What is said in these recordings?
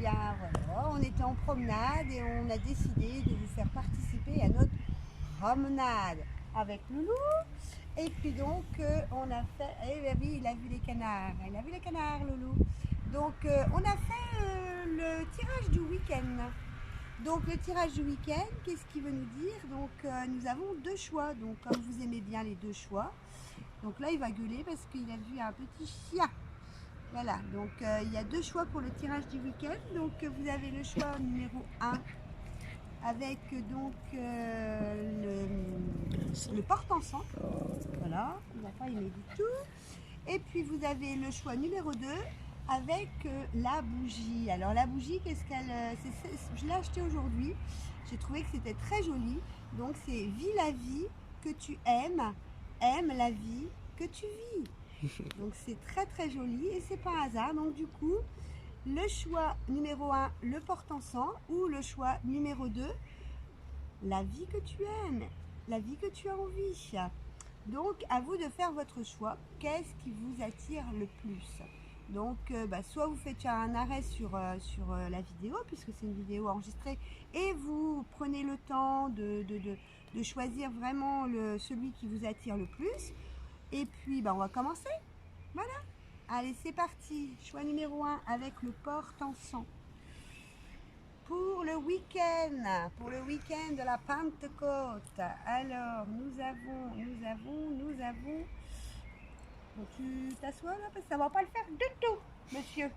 bien voilà, on était en promenade et on a décidé de vous faire participer à notre promenade avec Loulou. Et puis donc on a fait, eh oui, il a vu les canards, il a vu les canards Loulou. Donc on a fait le tirage du week-end. Donc le tirage du week-end, qu'est-ce qu'il veut nous dire? Donc nous avons deux choix. Donc comme vous aimez bien les deux choix, donc là il va gueuler parce qu'il a vu un petit chien. Voilà, donc il y a deux choix pour le tirage du week-end. Donc vous avez le choix numéro 1 avec donc le porte-encens. Voilà, il n'a pas aimé du tout. Et puis vous avez le choix numéro 2 avec la bougie. Alors la bougie, qu'est-ce qu'elle... je l'ai acheté aujourd'hui. J'ai trouvé que c'était très joli. Donc c'est vis la vie que tu aimes, aime la vie que tu vis. Donc c'est très très joli et c'est pas un hasard. Donc du coup, le choix numéro 1, le porte-encens, ou le choix numéro 2, la vie que tu aimes, la vie que tu as envie. Donc à vous de faire votre choix. Qu'est-ce qui vous attire le plus? Donc soit vous faites un arrêt sur la vidéo, puisque c'est une vidéo enregistrée, et vous prenez le temps de choisir vraiment celui qui vous attire le plus. Et puis on va commencer. Voilà. Allez, c'est parti. Choix numéro 1 avec le porte-encens. Pour le week-end de la Pentecôte. Alors, nous avons. Bon, tu t'assois là parce que ça va pas le faire du tout, monsieur.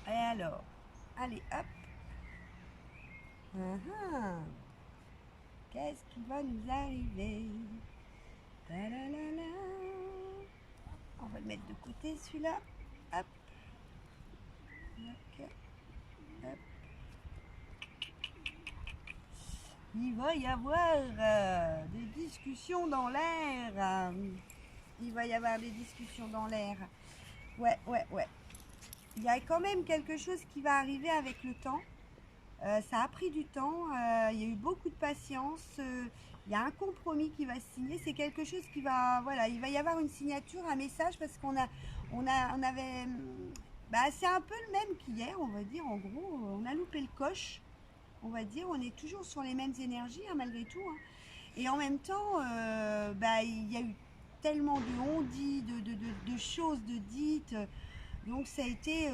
Et alors, allez, hop. Qu'est-ce qui va nous arriver? Ta-la-la-la. On va le mettre de côté celui-là. Hop. Ok. Hop. Il va y avoir des discussions dans l'air. Il va y avoir des discussions dans l'air. Ouais. Il y a quand même quelque chose qui va arriver avec le temps. Ça a pris du temps. Il y a eu beaucoup de patience. Il y a un compromis qui va se signer. C'est quelque chose qui va... Voilà, il va y avoir une signature, un message, parce qu'on avait... c'est un peu le même qu'hier, on va dire. En gros, on a loupé le coche. On va dire, on est toujours sur les mêmes énergies, malgré tout. Et en même temps, il y a eu tellement de on-dit, de choses de dites. Donc ça a été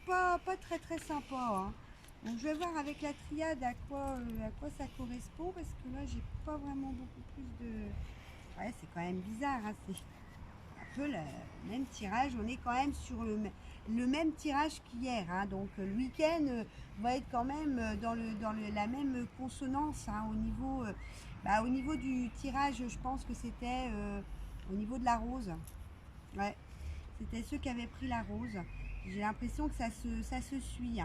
pas très très sympa. Donc je vais voir avec la triade à quoi ça correspond, parce que là j'ai pas vraiment beaucoup plus de... Ouais, c'est quand même bizarre, c'est un peu le même tirage. On est quand même sur le même tirage qu'hier. Donc le week-end va être quand même dans la même consonance au niveau du tirage. Je pense que c'était au niveau de la rose. Ouais, c'était ceux qui avaient pris la rose. J'ai l'impression que ça se suit.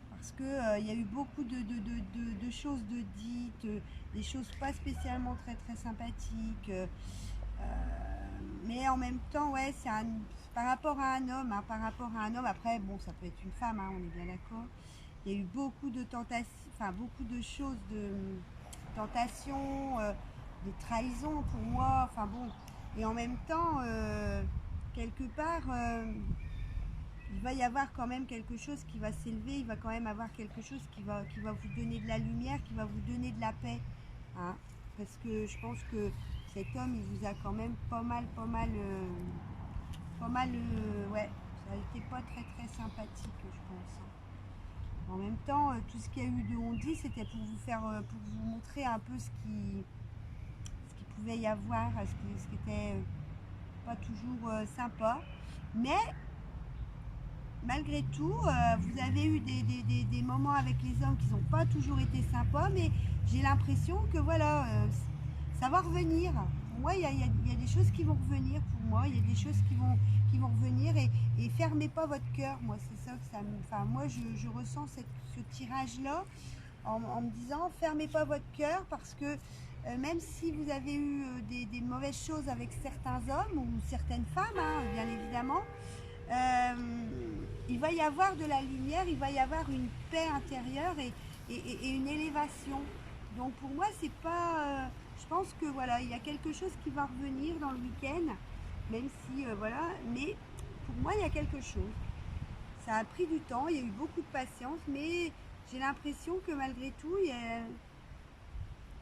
Parce que il y a eu beaucoup de choses de dites, des choses pas spécialement très très sympathiques. Mais en même temps, ouais, c'est par rapport à un homme. Par rapport à un homme, après, bon, ça peut être une femme, on est bien d'accord. Il y a eu beaucoup de tentations, beaucoup de choses, de tentations, de trahison pour moi. Et en même temps, quelque part, il va y avoir quand même quelque chose qui va s'élever. Il va quand même avoir quelque chose qui va vous donner de la lumière, qui va vous donner de la paix. Parce que je pense que cet homme, il vous a quand même pas mal, ouais, ça a été pas très très sympathique, je pense. En même temps, tout ce qu'il y a eu de on-dit, c'était pour vous montrer un peu ce qu'il pouvait y avoir, ce qui était pas toujours sympa. Mais malgré tout, vous avez eu des moments avec les hommes qui n'ont pas toujours été sympas, mais j'ai l'impression que voilà, ça va revenir. Pour moi, il y a des choses qui vont revenir. Pour moi, il y a des choses qui vont revenir, et fermez pas votre cœur. Moi, c'est ça que ça me... Enfin, moi, je ressens ce tirage-là en me disant, fermez pas votre cœur, parce que même si vous avez eu des mauvaises choses avec certains hommes ou certaines femmes, bien évidemment, il va y avoir de la lumière, il va y avoir une paix intérieure et une élévation. Donc pour moi, c'est pas... je pense que voilà, il y a quelque chose qui va revenir dans le week-end, même si voilà, mais pour moi, il y a quelque chose. Ça a pris du temps, il y a eu beaucoup de patience, mais j'ai l'impression que malgré tout,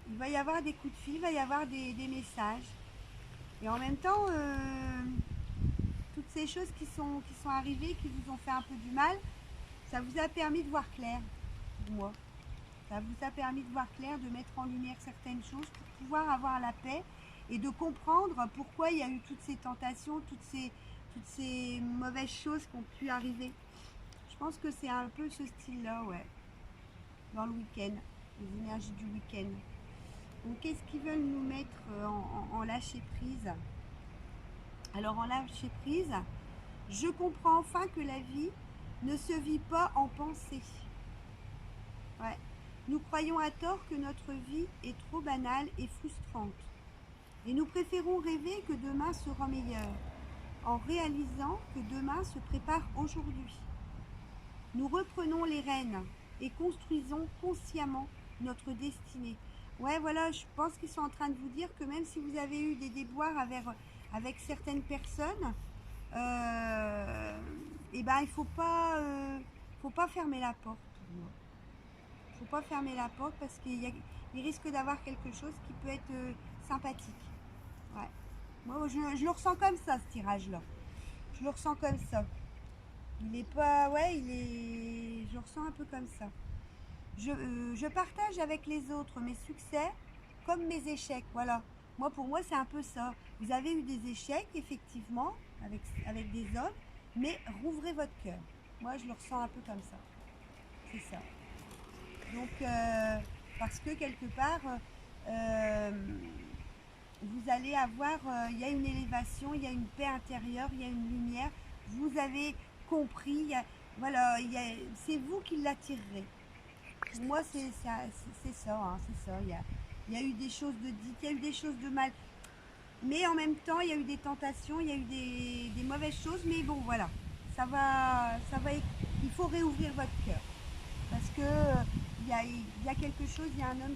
il va y avoir des coups de fil, il va y avoir des messages. Et en même temps, toutes ces choses qui sont arrivées, qui vous ont fait un peu du mal, ça vous a permis de voir clair, pour moi. Ça vous a permis de voir clair, de mettre en lumière certaines choses pour pouvoir avoir la paix et de comprendre pourquoi il y a eu toutes ces tentations, toutes ces mauvaises choses qui ont pu arriver. Je pense que c'est un peu ce style-là, ouais, dans le week-end, les énergies du week-end. Donc, qu'est-ce qu'ils veulent nous mettre en lâcher prise? Alors, en lâcher prise, je comprends enfin que la vie ne se vit pas en pensée. Ouais. Nous croyons à tort que notre vie est trop banale et frustrante. Et nous préférons rêver que demain sera meilleur, en réalisant que demain se prépare aujourd'hui. Nous reprenons les rênes et construisons consciemment notre destinée. Ouais, voilà, je pense qu'ils sont en train de vous dire que même si vous avez eu des déboires avec certaines personnes, eh ben, il faut pas fermer la porte. Il faut pas fermer la porte parce qu'il risque d'avoir quelque chose qui peut être sympathique. Ouais. Moi, je le ressens comme ça, ce tirage-là. Je le ressens comme ça. Il est pas... Ouais, je le ressens un peu comme ça. Je partage avec les autres mes succès comme mes échecs. Voilà. Pour moi, c'est un peu ça. Vous avez eu des échecs, effectivement, avec des hommes, mais rouvrez votre cœur. Moi, je le ressens un peu comme ça. C'est ça. Donc, parce que quelque part, vous allez avoir, il y a une élévation, il y a une paix intérieure, il y a une lumière. Vous avez compris, voilà, c'est vous qui l'attirerez. Pour moi, c'est ça, hein, c'est ça. Il y a eu des choses de dites, il y a eu des choses de mal. Mais en même temps, il y a eu des tentations, il y a eu des mauvaises choses. Mais bon, voilà, il faut réouvrir votre cœur. Parce que il y a quelque chose, il y a un homme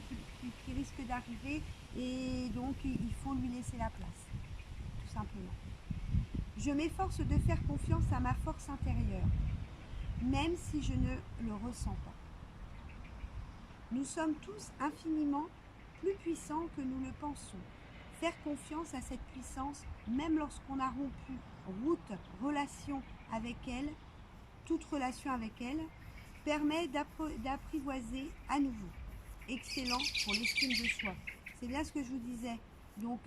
qui risque d'arriver et donc il faut lui laisser la place, tout simplement. Je m'efforce de faire confiance à ma force intérieure, même si je ne le ressens pas. Nous sommes tous infiniment plus puissants que nous le pensons. Faire confiance à cette puissance, même lorsqu'on a rompu relation avec elle, toute relation avec elle, permet d'apprivoiser à nouveau. Excellent pour l'estime de soi. C'est bien ce que je vous disais. Donc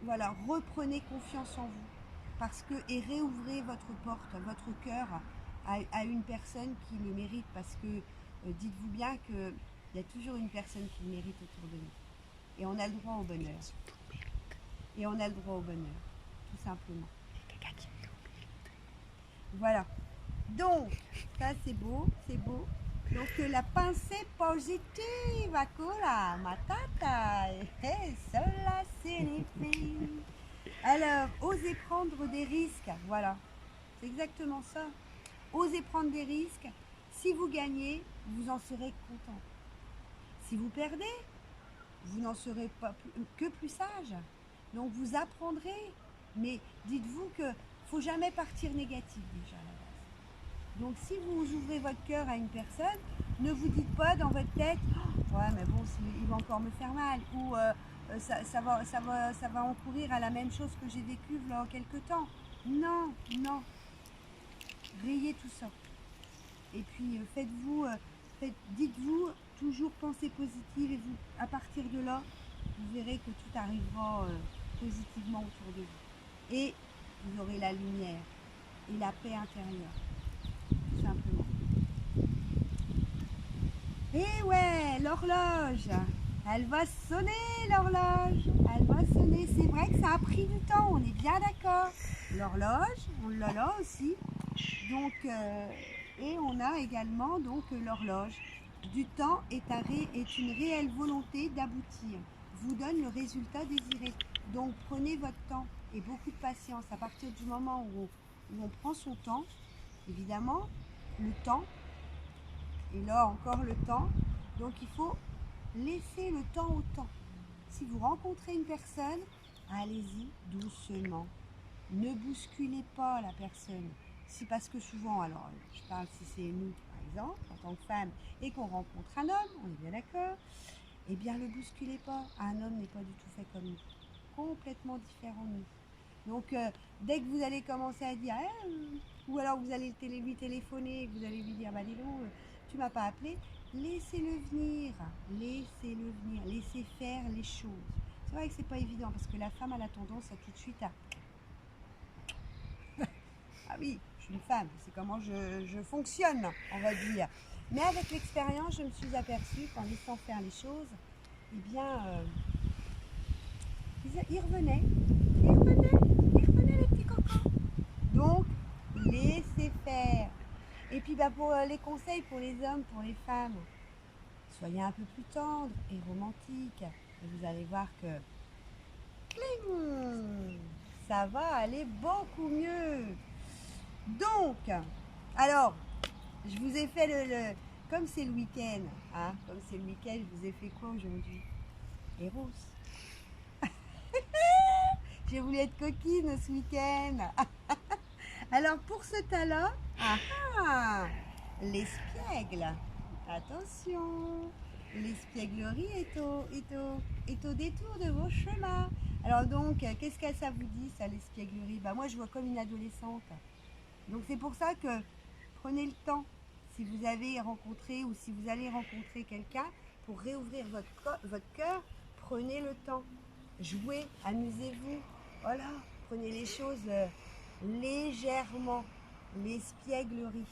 voilà, reprenez confiance en vous et réouvrez votre porte, votre cœur à une personne qui le mérite, parce que dites-vous bien qu'il y a toujours une personne qui le mérite autour de nous. Et on a le droit au bonheur. Et on a le droit au bonheur, tout simplement. Voilà. Donc, ça c'est beau, c'est beau. Donc la pensée positive, Akula, matata, cela signifie. Alors, osez prendre des risques, voilà. C'est exactement ça. Osez prendre des risques. Si vous gagnez, vous en serez content. Si vous perdez, vous n'en serez pas que plus sage. Donc vous apprendrez. Mais dites-vous que faut jamais partir négatif déjà à la base. Donc si vous ouvrez votre cœur à une personne, ne vous dites pas dans votre tête oh, ouais mais bon il va encore me faire mal ou ça va encourir à la même chose que j'ai vécu il y a quelques temps. Non, non. Rayez tout ça. Et puis dites-vous toujours pensée positive et vous, à partir de là, vous verrez que tout arrivera positivement autour de vous. Et vous aurez la lumière et la paix intérieure, tout simplement. Et ouais, l'horloge, elle va sonner l'horloge, elle va sonner. C'est vrai que ça a pris du temps, on est bien d'accord. L'horloge, on l'a là aussi. Donc, et on a également donc l'horloge. Du temps est une réelle volonté d'aboutir, vous donne le résultat désiré. Donc prenez votre temps et beaucoup de patience. À partir du moment où on prend son temps, évidemment, le temps, et là encore le temps, donc il faut laisser le temps au temps. Si vous rencontrez une personne, allez-y doucement. Ne bousculez pas la personne. si parce que souvent, alors je parle si c'est nous par exemple, en tant que femme, et qu'on rencontre un homme, on est bien d'accord, eh bien le bousculez pas, un homme n'est pas du tout fait comme nous, complètement différent de nous. Donc dès que vous allez commencer à dire, ah, ou alors vous allez lui téléphoner, vous allez lui dire, bah dis donc, tu m'as pas appelé, laissez-le venir, laissez faire les choses. C'est vrai que c'est pas évident parce que la femme a la tendance à tout de suite à ah oui, je suis une femme, c'est comment je fonctionne, on va dire. Mais avec l'expérience, je me suis aperçue qu'en laissant faire les choses, eh bien, ils revenaient, les petits cocos. Donc, laissez faire. Et puis, bah, pour les conseils pour les hommes, pour les femmes, soyez un peu plus tendres et romantiques. Et vous allez voir que cling, ça va aller beaucoup mieux. Donc, alors, je vous ai fait comme c'est le week-end, hein, comme c'est le week-end, je vous ai fait quoi aujourd'hui? Eros. J'ai voulu être coquine ce week-end. Alors, pour ce tas-là, l'espiègle. Attention, l'espièglerie est au détour de vos chemins. Alors donc, qu'est-ce que ça vous dit, ça, l'espièglerie? Bah, moi, je vois comme une adolescente. Donc, c'est pour ça que prenez le temps, si vous avez rencontré ou si vous allez rencontrer quelqu'un, pour réouvrir votre cœur, prenez le temps. Jouez, amusez-vous. Voilà, prenez les choses légèrement. L'espièglerie.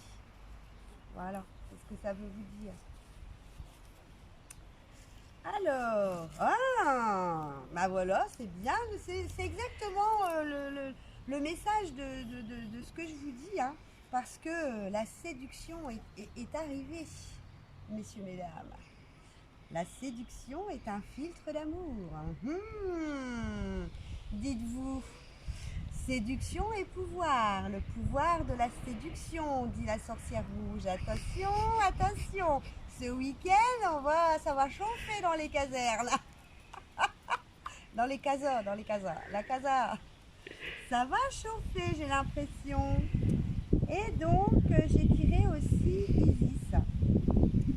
Voilà, qu'est-ce que ça veut vous dire? Alors, bah voilà, c'est bien, c'est exactement le message de ce que je vous dis, hein, parce que la séduction est arrivée, messieurs, mesdames. La séduction est un filtre d'amour. Dites-vous, séduction et pouvoir, le pouvoir de la séduction, dit la sorcière rouge. Attention, attention, ce week-end, ça va chauffer dans les casernes. Dans les casas, la casa. Ça va chauffer, j'ai l'impression. Et donc, j'ai tiré aussi Isis.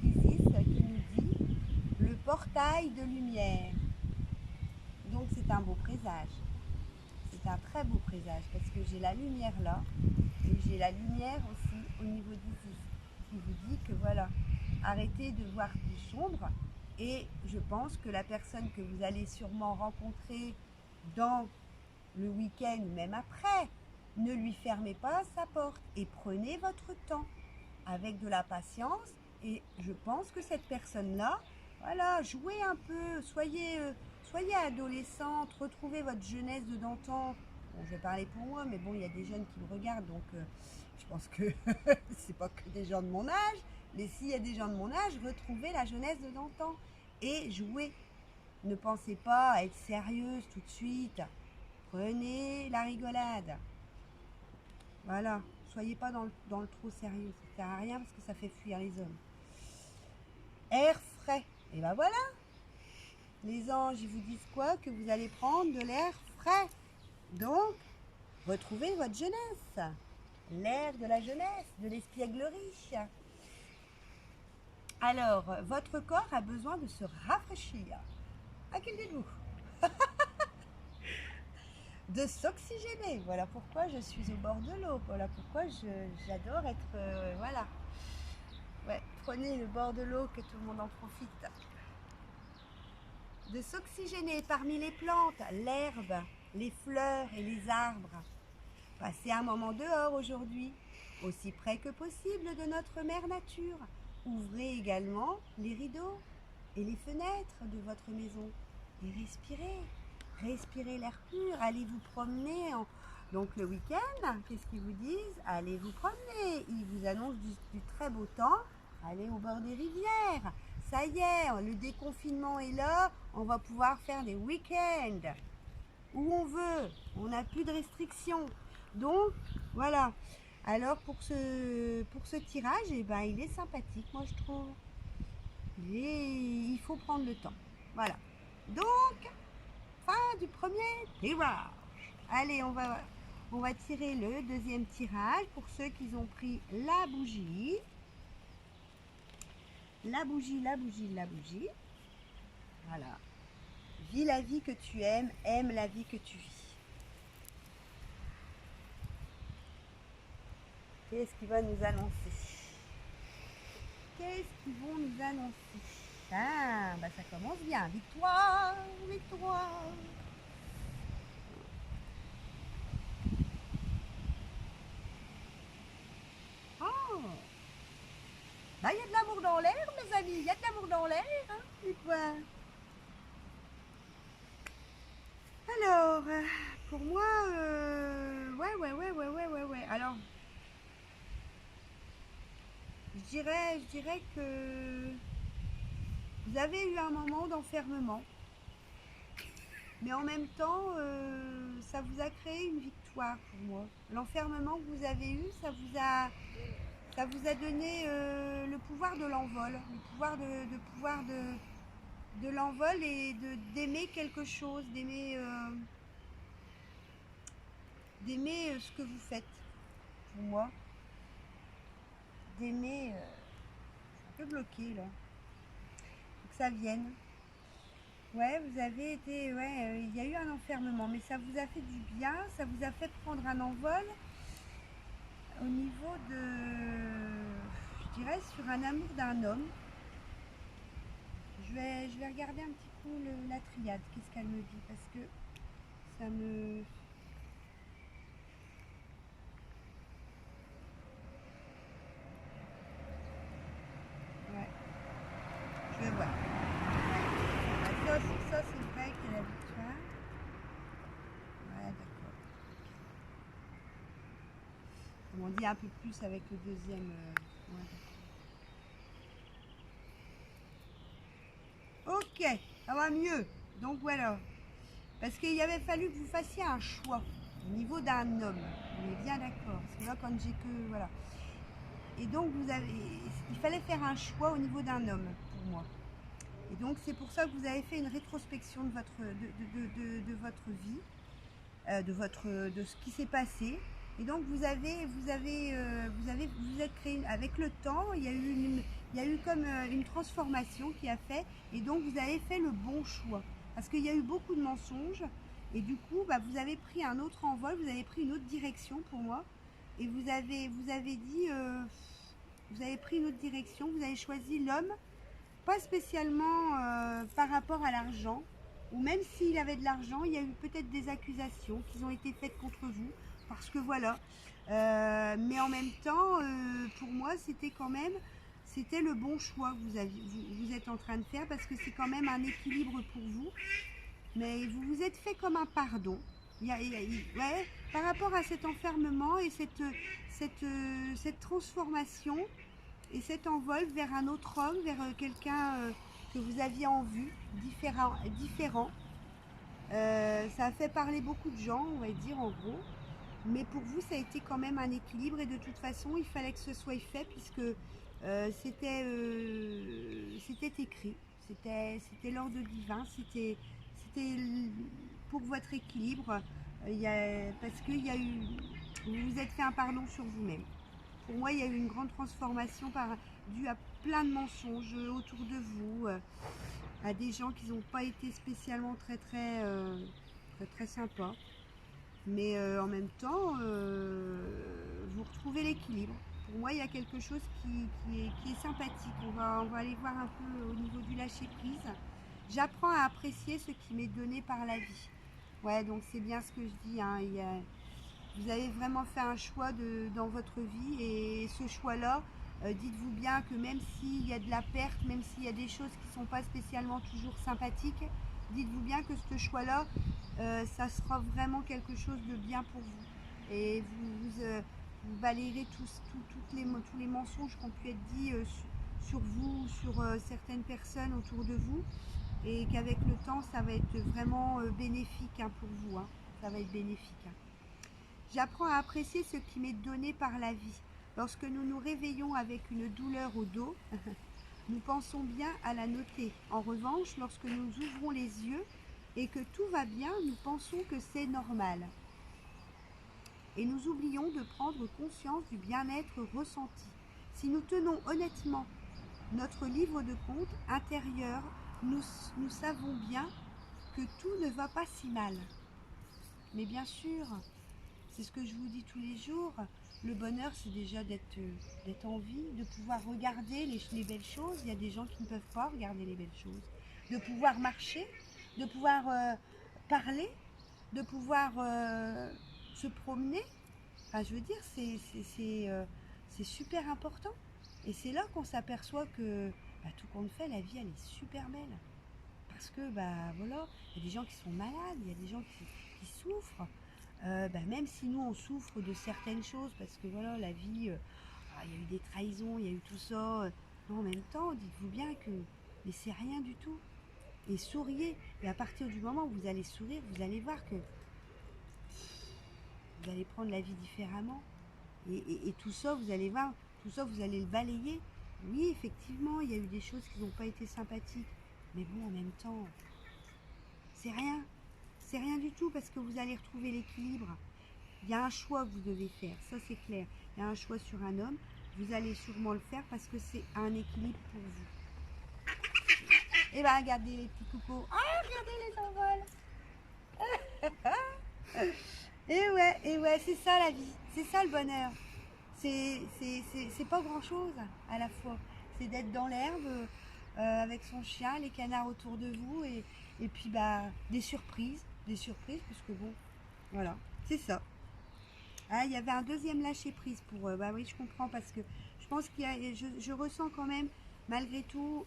Isis qui nous dit le portail de lumière. Donc, c'est un beau présage. C'est un très beau présage parce que j'ai la lumière là et j'ai la lumière aussi au niveau d'Isis qui vous dit que voilà, arrêtez de voir du sombre et je pense que la personne que vous allez sûrement rencontrer dans le week-end ou même après, ne lui fermez pas sa porte et prenez votre temps avec de la patience et je pense que cette personne-là, voilà, jouez un peu, soyez adolescente, retrouvez votre jeunesse de d'antan. Bon, je vais parler pour moi, mais bon, il y a des jeunes qui me regardent, donc je pense que c'est pas que des gens de mon âge, mais s'il y a des gens de mon âge, retrouvez la jeunesse de d'antan et jouez. Ne pensez pas à être sérieuse tout de suite. Prenez la rigolade. Voilà, soyez pas dans le trop sérieux, ça sert à rien parce que ça fait fuir les hommes. Air frais, et ben voilà. Les anges, ils vous disent quoi? Que vous allez prendre de l'air frais. Donc, retrouvez votre jeunesse. L'air de la jeunesse, de l'espièglerie. Alors, votre corps a besoin de se rafraîchir. À qui le dites-vous? De s'oxygéner. Voilà pourquoi je suis au bord de l'eau. Voilà pourquoi j'adore être... voilà. Ouais, prenez le bord de l'eau, que tout le monde en profite. De s'oxygéner parmi les plantes, l'herbe, les fleurs et les arbres. Passez un moment dehors aujourd'hui, aussi près que possible de notre mère nature. Ouvrez également les rideaux et les fenêtres de votre maison et respirez. Respirez l'air pur, allez vous promener. Donc le week-end, qu'est-ce qu'ils vous disent? Allez vous promener. Ils vous annoncent du très beau temps. Allez au bord des rivières. Ça y est, le déconfinement est là. On va pouvoir faire des week-ends où on veut. On n'a plus de restrictions. Donc voilà. Alors pour ce tirage, eh ben, il est sympathique, moi je trouve. Il faut prendre le temps. Voilà. Donc, fin du premier tirage. Allez, on va On va tirer le deuxième tirage pour ceux qui ont pris la bougie. La bougie, la bougie, la bougie. Voilà. Vis la vie que tu aimes, aime la vie que tu vis. Qu'est-ce qui va nous annoncer? Qu'est-ce qu'ils vont nous annoncer? Ah, bah ça commence bien. Victoire, victoire. Oh, bah il y a de l'amour dans l'air, mes amis. Il y a de l'amour dans l'air, hein, victoire. Alors, pour moi, ouais. Alors, je dirais que vous avez eu un moment d'enfermement, mais en même temps, ça vous a créé une victoire pour moi. L'enfermement que vous avez eu, ça vous a donné le pouvoir de l'envol, le pouvoir de l'envol et d'aimer quelque chose, d'aimer ce que vous faites. Pour moi, d'aimer, un peu bloqué là, faut que ça vienne. Ouais, vous avez été, ouais, il y a eu un enfermement, mais ça vous a fait du bien, ça vous a fait prendre un envol au niveau de, je dirais, sur un amour d'un homme. Je vais regarder un petit coup la triade, qu'est-ce qu'elle me dit, parce que ça me... Ouais, je vais voir. Ah, ça c'est vrai qu'il y a la victoire. Ouais, d'accord. On dit un peu plus avec le deuxième. Ouais, ok, ça va mieux. Donc voilà. Parce qu'il avait fallu que vous fassiez un choix au niveau d'un homme. On est bien d'accord. Parce que là, quand j'ai que. Voilà. Et donc, il fallait faire un choix au niveau d'un homme, pour moi. Et donc, c'est pour ça que vous avez fait une rétrospection de votre vie, de ce qui s'est passé. Et donc, vous êtes créé, avec le temps, il y a eu comme une transformation qui a fait. Et donc, vous avez fait le bon choix. Parce qu'il y a eu beaucoup de mensonges. Et du coup, bah, vous avez pris un autre envol, vous avez pris une autre direction pour moi. Et vous avez dit, vous avez pris une autre direction, vous avez choisi l'homme, pas spécialement par rapport à l'argent, ou même s'il avait de l'argent, il y a eu peut-être des accusations qui ont été faites contre vous, parce que voilà. Mais en même temps, pour moi, c'était le bon choix que vous êtes en train de faire, parce que c'est quand même un équilibre pour vous. Mais vous vous êtes fait comme un pardon. Ouais, par rapport à cet enfermement et cette transformation et cet envol vers un autre homme, vers quelqu'un que vous aviez en vue, différent. Ça a fait parler beaucoup de gens, on va dire en gros. Mais pour vous, ça a été quand même un équilibre et de toute façon, il fallait que ce soit fait puisque c'était écrit, c'était l'ordre divin, c'était pour votre équilibre. Parce qu'il y a eu, vous vous êtes fait un pardon sur vous-même. Pour moi, il y a eu une grande transformation due à plein de mensonges autour de vous, à des gens qui n'ont pas été spécialement très sympas. Mais en même temps, vous retrouvez l'équilibre. Pour moi, il y a quelque chose qui est sympathique. On va aller voir un peu au niveau du lâcher-prise. J'apprends à apprécier ce qui m'est donné par la vie. Ouais, donc c'est bien ce que je dis, hein. Vous avez vraiment fait un choix dans votre vie et ce choix-là, dites-vous bien que même s'il y a de la perte, même s'il y a des choses qui ne sont pas spécialement toujours sympathiques, dites-vous bien que ce choix-là, ça sera vraiment quelque chose de bien pour vous. Et vous balayerez tous les mensonges qui ont pu être dits sur vous, sur certaines personnes autour de vous, et qu'avec le temps, ça va être vraiment bénéfique, hein, pour vous. Hein. Ça va être bénéfique. Hein. J'apprends à apprécier ce qui m'est donné par la vie. Lorsque nous nous réveillons avec une douleur au dos, nous pensons bien à la noter. En revanche, lorsque nous ouvrons les yeux et que tout va bien, nous pensons que c'est normal. et nous oublions de prendre conscience du bien-être ressenti. Si nous tenons honnêtement notre livre de compte intérieur, nous savons bien que tout ne va pas si mal. Mais bien sûr, c'est ce que je vous dis tous les jours, le bonheur c'est déjà d'être en vie, de pouvoir regarder les belles choses. Il y a des gens qui ne peuvent pas regarder les belles choses. De pouvoir marcher, de pouvoir parler, de pouvoir se promener. Enfin, je veux dire, c'est super important. Et c'est là qu'on s'aperçoit que tout compte fait, la vie elle est super belle. Parce que voilà, il y a des gens qui sont malades, il y a des gens qui souffrent. Même si nous on souffre de certaines choses, parce que voilà, la vie, il y a eu des trahisons, il y a eu tout ça. Mais en même temps, dites-vous bien que mais c'est rien du tout. Et souriez. Et à partir du moment où vous allez sourire, vous allez voir que vous allez prendre la vie différemment. Et tout ça, vous allez voir, tout ça, vous allez le balayer. Oui, effectivement, il y a eu des choses qui n'ont pas été sympathiques. Mais bon, en même temps, c'est rien. C'est rien du tout parce que vous allez retrouver l'équilibre. Il y a un choix que vous devez faire, ça c'est clair. Il y a un choix sur un homme, vous allez sûrement le faire parce que c'est un équilibre pour vous. Et regardez les petits coucous. Ah, regardez les envols. Et ouais, c'est ça la vie, c'est ça le bonheur. C'est pas grand chose à la fois. C'est d'être dans l'herbe avec son chien, les canards autour de vous et puis des surprises, parce que bon, voilà, c'est ça. Ah, il y avait un deuxième lâcher prise pour oui, je comprends parce que je pense qu'il y a, je ressens quand même, malgré tout,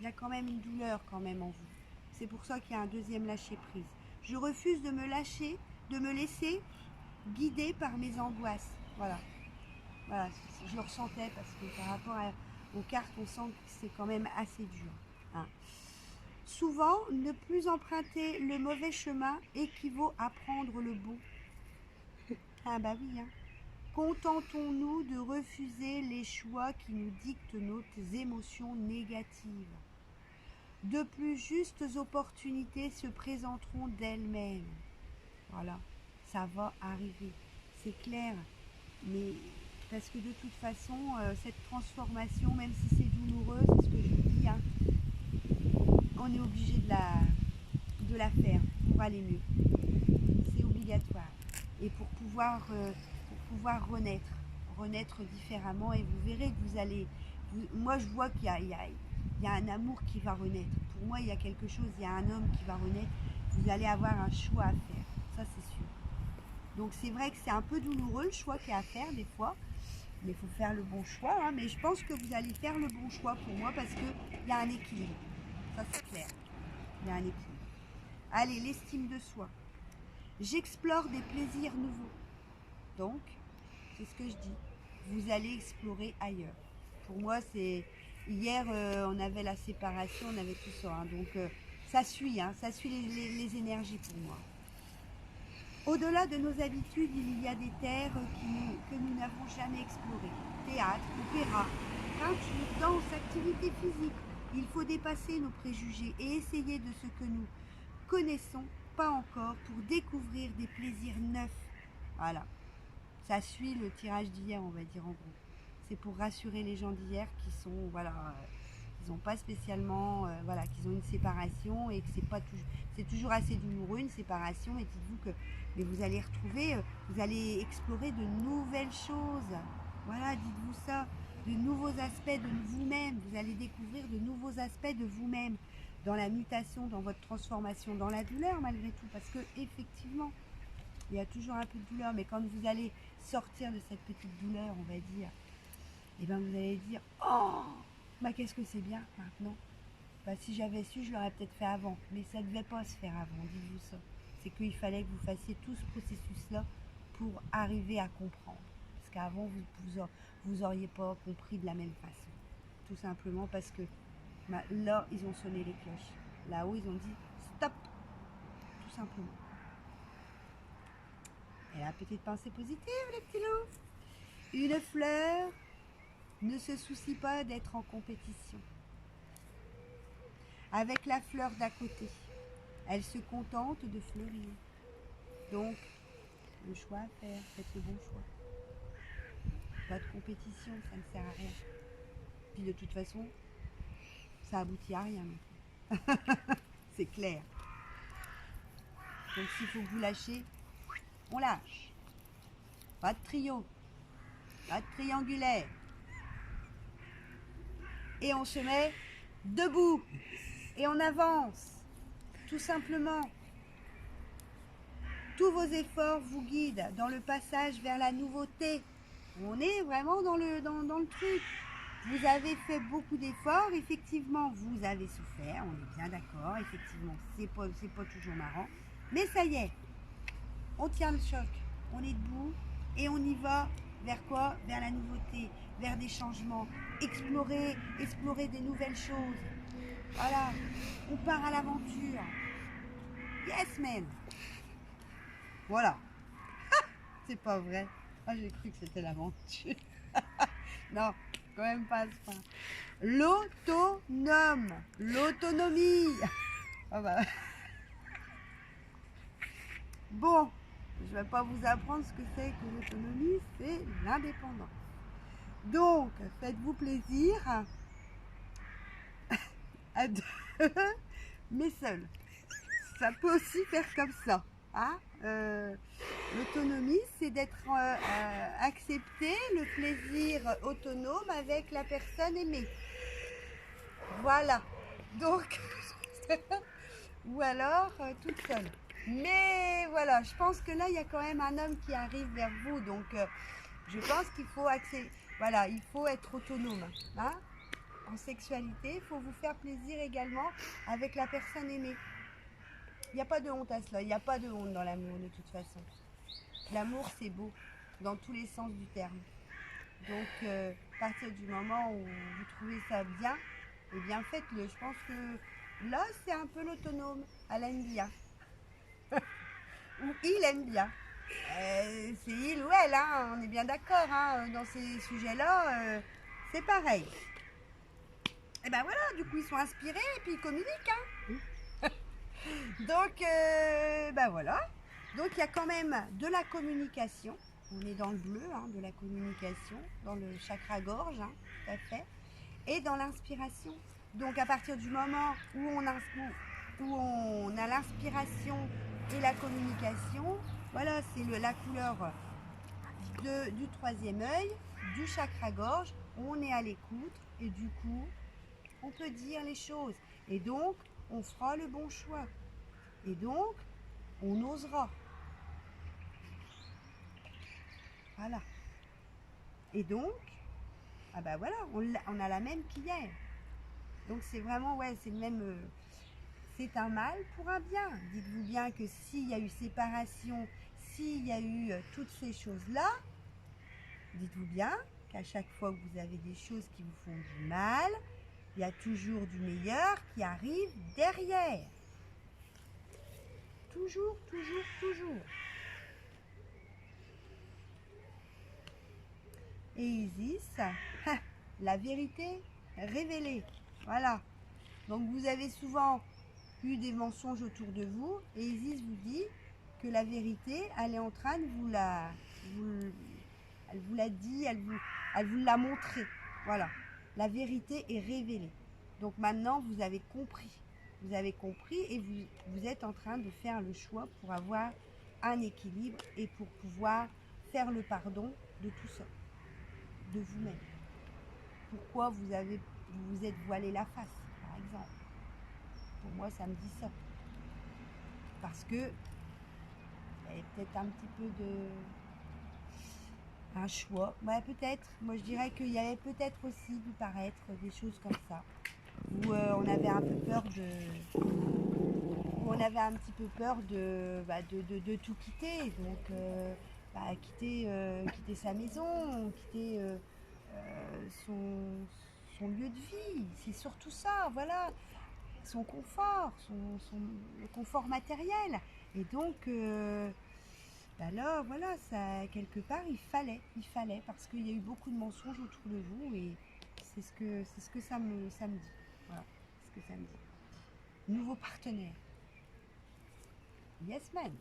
il y a quand même une douleur quand même en vous. C'est pour ça qu'il y a un deuxième lâcher prise. Je refuse de me lâcher, de me laisser guider par mes angoisses. Voilà. Voilà, je le ressentais parce que par rapport aux cartes, on sent que c'est quand même assez dur. Hein. Souvent, ne plus emprunter le mauvais chemin équivaut à prendre le bon. Ah bah oui, hein. Contentons-nous de refuser les choix qui nous dictent nos émotions négatives. De plus justes opportunités se présenteront d'elles-mêmes. Voilà, ça va arriver, c'est clair. Mais parce que de toute façon, cette transformation, même si c'est douloureux, c'est ce que je vous dis, hein, on est obligé de la faire pour aller mieux. C'est obligatoire. Et pour pouvoir renaître différemment, et vous verrez que vous allez... moi, je vois qu'il y a un amour qui va renaître. Pour moi, il y a quelque chose, il y a un homme qui va renaître. Vous allez avoir un choix à faire, ça c'est sûr. Donc c'est vrai que c'est un peu douloureux le choix qu'il y a à faire des fois, mais il faut faire le bon choix. Hein. Mais je pense que vous allez faire le bon choix pour moi parce qu'il y a un équilibre. Ça c'est clair, il y a un équilibre. Allez, l'estime de soi. J'explore des plaisirs nouveaux. Donc, c'est ce que je dis. Vous allez explorer ailleurs. Pour moi, c'est... Hier, on avait la séparation, on avait tout ça. Hein. Donc, ça suit les énergies pour moi. Au-delà de nos habitudes, il y a des terres que nous n'avons jamais explorées. Théâtre, opéra, peinture, danse, activité physique. Il faut dépasser nos préjugés et essayer de ce que nous connaissons pas encore pour découvrir des plaisirs neufs. Voilà. Ça suit le tirage d'hier, on va dire en gros. C'est pour rassurer les gens d'hier qui sont, ils n'ont pas spécialement, qu'ils ont une séparation et que c'est toujours assez douloureux une séparation. Et dites-vous que, mais vous allez retrouver, vous allez explorer de nouvelles choses. Voilà, dites-vous ça, de nouveaux aspects de vous-même. Vous allez découvrir de nouveaux aspects de vous-même dans la mutation, dans votre transformation, dans la douleur malgré tout, parce que effectivement, il y a toujours un peu de douleur, mais quand vous allez sortir de cette petite douleur, on va dire, et bien vous allez dire, oh, qu'est-ce que c'est bien maintenant. Si j'avais su, je l'aurais peut-être fait avant, mais ça ne devait pas se faire avant, dites-vous ça. C'est qu'il fallait que vous fassiez tout ce processus-là pour arriver à comprendre. Parce qu'avant, vous auriez pas compris de la même façon. Tout simplement parce que là, ils ont sonné les cloches. Là-haut, ils ont dit stop. Tout simplement. Et la petite pensée positive, les petits loups. Une fleur ne se soucie pas d'être en compétition avec la fleur d'à côté. Elle se contente de fleurir. Donc, le choix à faire, faites le bon choix. Pas de compétition, ça ne sert à rien. Puis de toute façon, ça aboutit à rien. C'est clair. Donc s'il faut que vous lâchez, on lâche. Pas de trio, pas de triangulaire. Et on se met debout et on avance, tout simplement. Tous vos efforts vous guident dans le passage vers la nouveauté. On est vraiment dans le truc. Vous avez fait beaucoup d'efforts, effectivement, vous avez souffert, on est bien d'accord, effectivement, c'est pas toujours marrant. Mais ça y est, on tient le choc, on est debout et on y va vers quoi? Vers la nouveauté, vers des changements, explorer des nouvelles choses. Voilà, on part à l'aventure. Yes, man! Voilà. C'est pas vrai. Ah, j'ai cru que c'était l'aventure. Non, quand même pas à ce point. L'autonome. L'autonomie. Ah bah. Bon, je vais pas vous apprendre ce que c'est que l'autonomie, c'est l'indépendance. Donc, faites-vous plaisir à deux, mais seul. Ça peut aussi faire comme ça. Hein, l'autonomie, c'est d'être accepter le plaisir autonome avec la personne aimée. Voilà. Donc, ou alors toute seule. Mais voilà, je pense que là, il y a quand même un homme qui arrive vers vous. Donc, je pense qu'il faut accepter. Voilà, il faut être autonome. Hein, en sexualité, il faut vous faire plaisir également avec la personne aimée. Il n'y a pas de honte à cela, il n'y a pas de honte dans l'amour de toute façon. L'amour c'est beau, dans tous les sens du terme. Donc à partir du moment où vous trouvez ça bien, eh bien faites-le. Je pense que là c'est un peu l'autonome, elle aime bien. Ou il aime bien. C'est il ou elle, hein, on est bien d'accord, hein, dans ces sujets-là, c'est pareil. Et ben voilà, du coup ils sont inspirés et puis ils communiquent. Hein. Donc, ben voilà. Donc, il y a quand même de la communication. On est dans le bleu, hein, de la communication, dans le chakra gorge, hein, tout à fait. Et dans l'inspiration. Donc, à partir du moment où on a l'inspiration et la communication, voilà, c'est la couleur du troisième œil, du chakra gorge. On est à l'écoute et du coup, on peut dire les choses. Et donc, on fera le bon choix. Et donc, on osera. Voilà. Et donc, ah bah voilà, on a la même qu'hier. Donc c'est vraiment, ouais, c'est le même. C'est un mal pour un bien. Dites-vous bien que s'il y a eu séparation, s'il y a eu toutes ces choses-là, dites-vous bien qu'à chaque fois que vous avez des choses qui vous font du mal, il y a toujours du meilleur qui arrive derrière. Toujours, toujours, toujours. Et Isis, la vérité révélée. Voilà. Donc vous avez souvent eu des mensonges autour de vous et Isis vous dit que la vérité, elle est en train de elle vous l'a dit, elle vous l'a montré. Voilà. La vérité est révélée. Donc maintenant, vous avez compris. Vous avez compris et vous êtes en train de faire le choix pour avoir un équilibre et pour pouvoir faire le pardon de tout ça, de vous-même. Pourquoi vous vous êtes voilé la face, par exemple. Pour moi, ça me dit ça. Parce que il y avait peut-être un petit peu un choix. Ouais, peut-être. Moi, je dirais qu'il y avait peut-être aussi dû paraître des choses comme ça. Où on avait un peu peur on avait un petit peu peur de tout quitter. Donc, quitter sa maison, quitter son lieu de vie. C'est surtout ça, voilà. Son confort, le confort matériel. Et donc, là, voilà, ça, quelque part, il fallait, parce qu'il y a eu beaucoup de mensonges autour de vous et c'est ce que ça me dit. Voilà, c'est ce que ça me dit. Nouveau partenaire. Yes, man.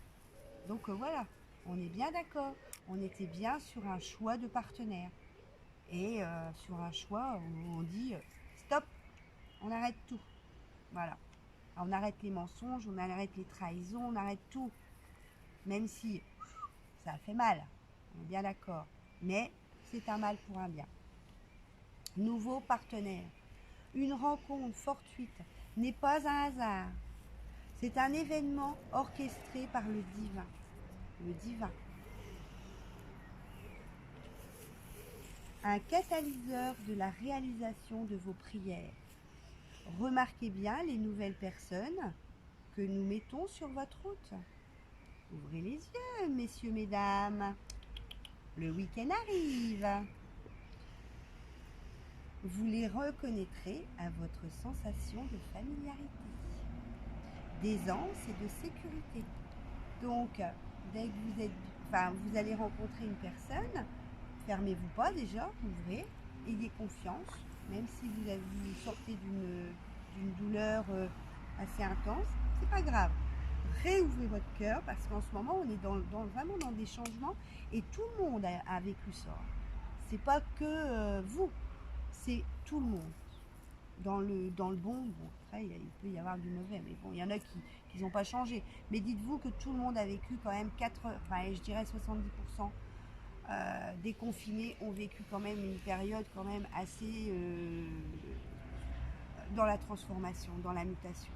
Donc, voilà. On est bien d'accord. On était bien sur un choix de partenaire. Et sur un choix où on dit stop, on arrête tout. Voilà. On arrête les mensonges, on arrête les trahisons, on arrête tout. Même si ça fait mal, on est bien d'accord. Mais c'est un mal pour un bien. Nouveau partenaire. Une rencontre fortuite n'est pas un hasard. C'est un événement orchestré par le divin. Le divin. Un catalyseur de la réalisation de vos prières. Remarquez bien les nouvelles personnes que nous mettons sur votre route. Ouvrez les yeux, messieurs, mesdames. Le week-end arrive. Vous les reconnaîtrez à votre sensation de familiarité, d'aisance et de sécurité. Donc, dès que vous allez rencontrer une personne, fermez-vous pas déjà, ouvrez, ayez confiance, même si vous sortez d'une douleur assez intense, c'est pas grave. Réouvrez votre cœur parce qu'en ce moment on est vraiment dans des changements et tout le monde a vécu ça. C'est pas que vous, c'est tout le monde. Dans le bon, après il peut y avoir du mauvais, mais bon, il y en a qui n'ont pas changé. Mais dites-vous que tout le monde a vécu quand même je dirais 70% des confinés ont vécu quand même une période quand même assez dans la transformation, dans la mutation.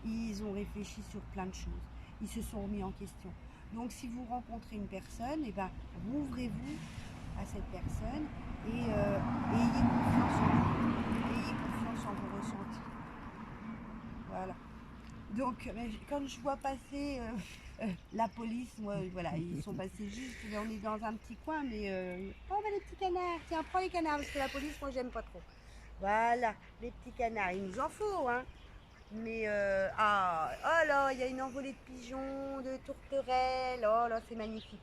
Ils ont réfléchi sur plein de choses. Ils se sont remis en question. Donc si vous rencontrez une personne, ouvrez-vous à cette personne et ayez confiance en vous. Ayez confiance en vos ressentis. Voilà. Donc quand je vois passer la police, moi, voilà, ils sont passés juste, on est dans un petit coin, mais oh les petits canards, tiens, prends les canards, parce que la police, moi j'aime pas trop. Voilà, les petits canards, il nous en faut, hein. Mais oh là, il y a une envolée de pigeons, de tourterelles. Oh là, c'est magnifique.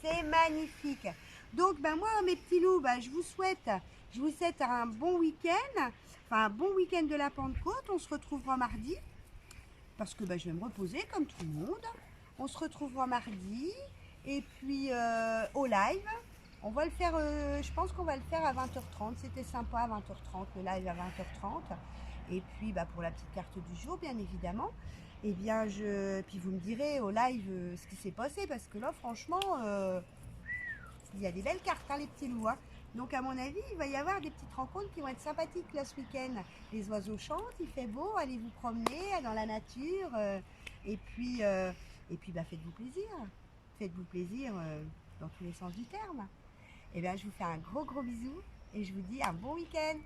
C'est magnifique. Donc, moi, mes petits loups, je vous souhaite un bon week-end. Enfin, un bon week-end de la Pentecôte. On se retrouvera mardi. Parce que je vais me reposer comme tout le monde. On se retrouvera mardi. Et puis, au live. On va le faire, je pense qu'on va le faire à 20h30. C'était sympa à 20h30, le live à 20h30. Et puis pour la petite carte du jour, bien évidemment, puis vous me direz au live ce qui s'est passé, parce que là, franchement, il y a des belles cartes, hein, les petits loups. Hein. Donc, à mon avis, il va y avoir des petites rencontres qui vont être sympathiques là ce week-end. Les oiseaux chantent, il fait beau, allez vous promener dans la nature. Et puis, faites-vous plaisir. Faites-vous plaisir dans tous les sens du terme. Et bien, je vous fais un gros bisou et je vous dis un bon week-end.